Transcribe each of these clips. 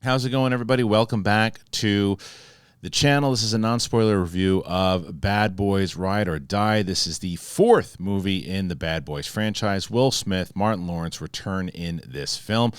How's it going, everybody? Welcome back to the channel. This is a non-spoiler review of Bad Boys Ride or Die. This is the fourth movie in the Bad Boys franchise. Will Smith, Martin Lawerence return in this film.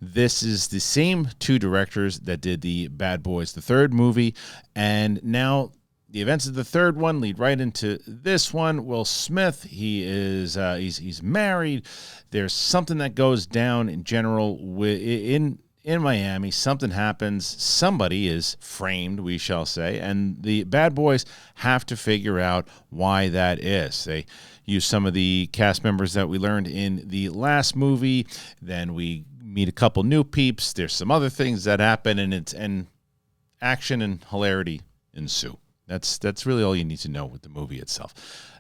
This is the same two directors that did the Bad Boys, the third movie, and now the events of the third one lead right into this one. Will Smith, he's married. There's something that goes down in general in Miami. Something happens. Somebody is framed, we shall say, and the Bad Boys have to figure out why that is. They use some of the cast members that we learned in the last movie. Then we meet a couple new peeps. There's some other things that happen, and action and hilarity ensue. That's really all you need to know with the movie itself.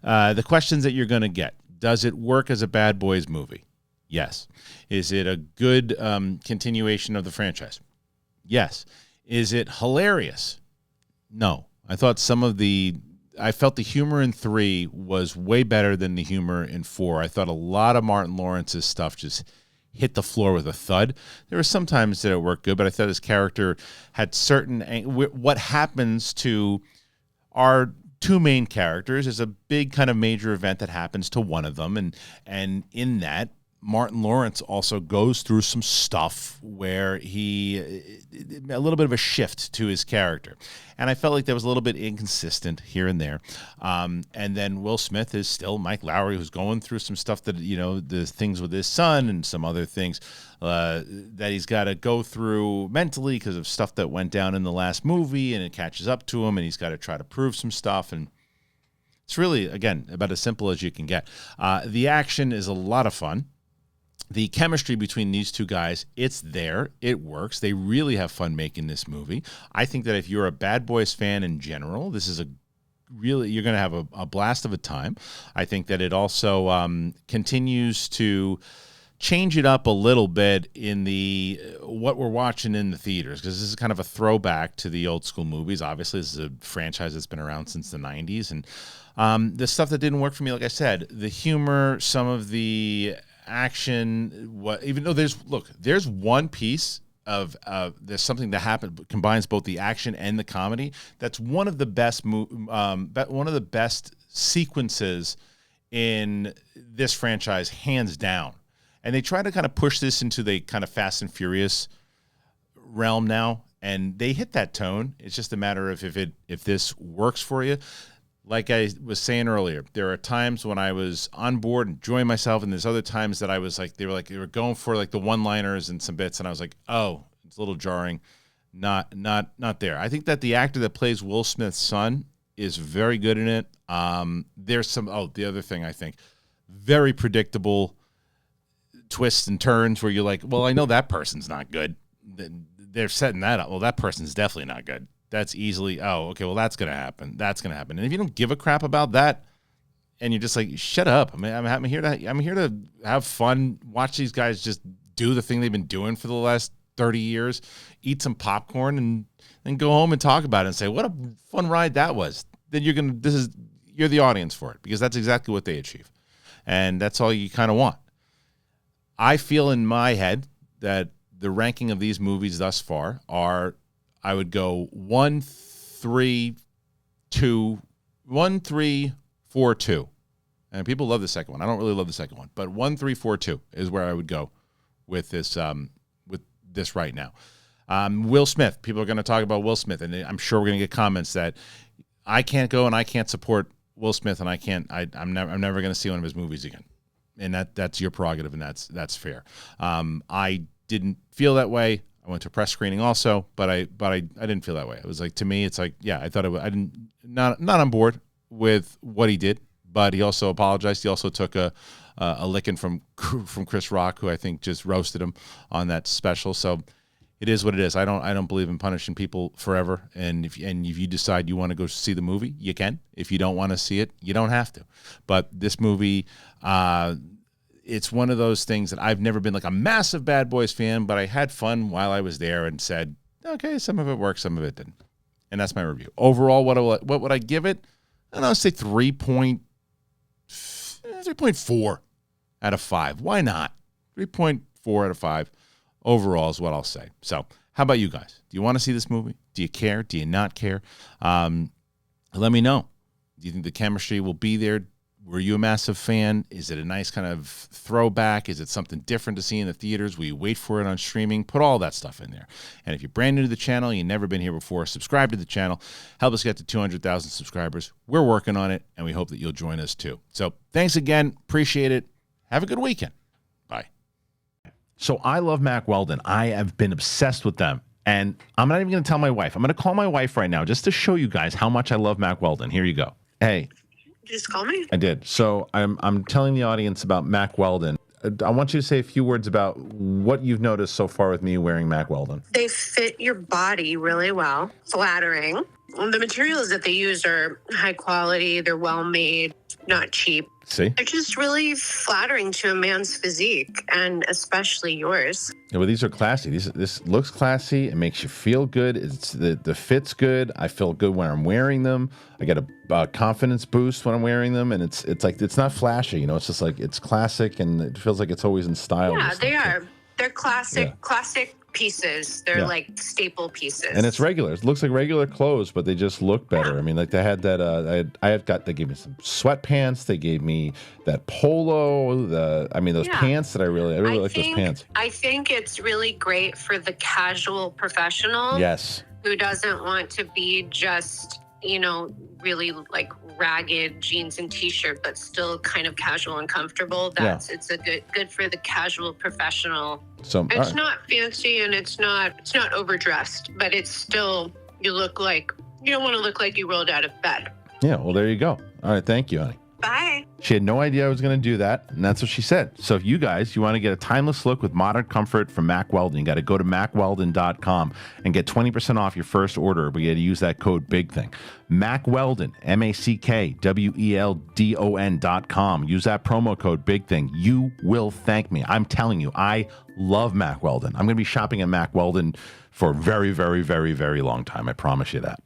The questions that you're going to get: does it work as a Bad Boys movie? Yes. Is it a good continuation of the franchise? Yes. Is it hilarious? No. I felt the humor in 3 was way better than the humor in 4. I thought a lot of Martin Lawrence's stuff just hit the floor with a thud. There were some times that it worked good, but I thought his character had certain... What happens to our two main characters is a big kind of major event that happens to one of them, and in that, Martin Lawerence also goes through some stuff where a little bit of a shift to his character. And I felt like that was a little bit inconsistent here and there. And then Will Smith is still Mike Lowry, who's going through some stuff that, the things with his son and some other things that he's got to go through mentally because of stuff that went down in the last movie, and it catches up to him, and he's got to try to prove some stuff. And it's really, again, about as simple as you can get. The action is a lot of fun. The chemistry between these two guys, it's there. It works. They really have fun making this movie. I think that if you're a Bad Boys fan in general, this is you're going to have a blast of a time. I think that it also continues to change it up a little bit in what we're watching in the theaters, because this is kind of a throwback to the old school movies. Obviously, this is a franchise that's been around since the 90s. And the stuff that didn't work for me, like I said, the humor, some of the action, even though there's one piece of there's something that combines both the action and the comedy. That's one of the best sequences in this franchise, hands down. And they try to kind of push this into the kind of Fast and Furious realm now, and they hit that tone. It's just a matter of if this works for you. Like I was saying earlier, there are times when I was on board and enjoying myself, and there's other times that I was like, they were going for like the one-liners and some bits, and I was like, oh, it's a little jarring. Not there. I think that the actor that plays Will Smith's son is very good in it. There's the other thing, I think, very predictable twists and turns where you're like, well, I know that person's not good. They're setting that up. Well, that person's definitely not good. That's easily, okay, well, that's going to happen. That's going to happen. And if you don't give a crap about that, and you're just like, shut up. I mean, I'm here to have fun, watch these guys just do the thing they've been doing for the last 30 years, eat some popcorn, and then go home and talk about it and say, what a fun ride that was. Then you're the audience for it, because that's exactly what they achieve. And that's all you kind of want. I feel in my head that the ranking of these movies thus far I would go 1, 3, 4, 2. And people love the second one. I don't really love the second one, but 1, 3, 4, 2 is where I would go with this right now. Will Smith. People are going to talk about Will Smith, and I'm sure we're going to get comments that I can't go and I can't support Will Smith, and I'm never going to see one of his movies again. And that's your prerogative, and that's fair. I didn't feel that way. I went to a press screening also, but I didn't feel that way. It was like, to me, it's like, yeah, I thought not on board with what he did, but he also apologized. He also took a licking from Chris Rock, who I think just roasted him on that special. So it is what it is. I don't believe in punishing people forever. And if you decide you want to go see the movie, you can. If you don't want to see it, you don't have to. But this movie, it's one of those things that I've never been like a massive Bad Boys fan, but I had fun while I was there and said, okay, some of it worked, some of it didn't. And that's my review. Overall, what would I give it? I don't know, I'd say 3.4 out of 5. Why not? 3.4 out of 5 overall is what I'll say. So how about you guys? Do you want to see this movie? Do you care? Do you not care? Let me know. Do you think the chemistry will be there? Were you a massive fan? Is it a nice kind of throwback? Is it something different to see in the theaters? Will you wait for it on streaming? Put all that stuff in there. And if you're brand new to the channel, you've never been here before, subscribe to the channel. Help us get to 200,000 subscribers. We're working on it, and we hope that you'll join us too. So thanks again. Appreciate it. Have a good weekend. Bye. So I love Mack Weldon. I have been obsessed with them. And I'm not even going to tell my wife. I'm going to call my wife right now just to show you guys how much I love Mack Weldon. Here you go. Hey. Just call me? I did. So I'm telling the audience about Mack Weldon. I want you to say a few words about what you've noticed so far with me wearing Mack Weldon. They fit your body really well. Flattering. The materials that they use are high quality. They're well made, not cheap. See? They're just really flattering to a man's physique, and especially yours. Yeah, well, these are classy. This looks classy. It makes you feel good. It's the fit's good. I feel good when I'm wearing them. I get a confidence boost when I'm wearing them, and it's like it's not flashy. You know, it's just like it's classic, and it feels like it's always in style. Yeah, they are. They're classic pieces. They're like staple pieces. And it's regular. It looks like regular clothes, but they just look better. Yeah. I mean, like they had that. They gave me some sweatpants. They gave me that polo. Those pants that I really like those pants. I think it's really great for the casual professional. Yes. Who doesn't want to be just, really like ragged jeans and t-shirt, but still kind of casual and comfortable. It's a good for the casual professional. So it's not fancy and it's not overdressed, but it's still, you don't want to look like you rolled out of bed. Yeah, well, there you go. All right, thank you, honey. Bye. She had no idea I was going to do that, and that's what she said. So if you want to get a timeless look with modern comfort from Mack Weldon, you got to go to MackWeldon.com and get 20% off your first order. But you got to use that code BIGTHING. Mack Weldon, MackWeldon.com. Use that promo code BIGTHING. You will thank me. I'm telling you, I love Mack Weldon. I'm going to be shopping at Mack Weldon for a very, very, very, very long time. I promise you that.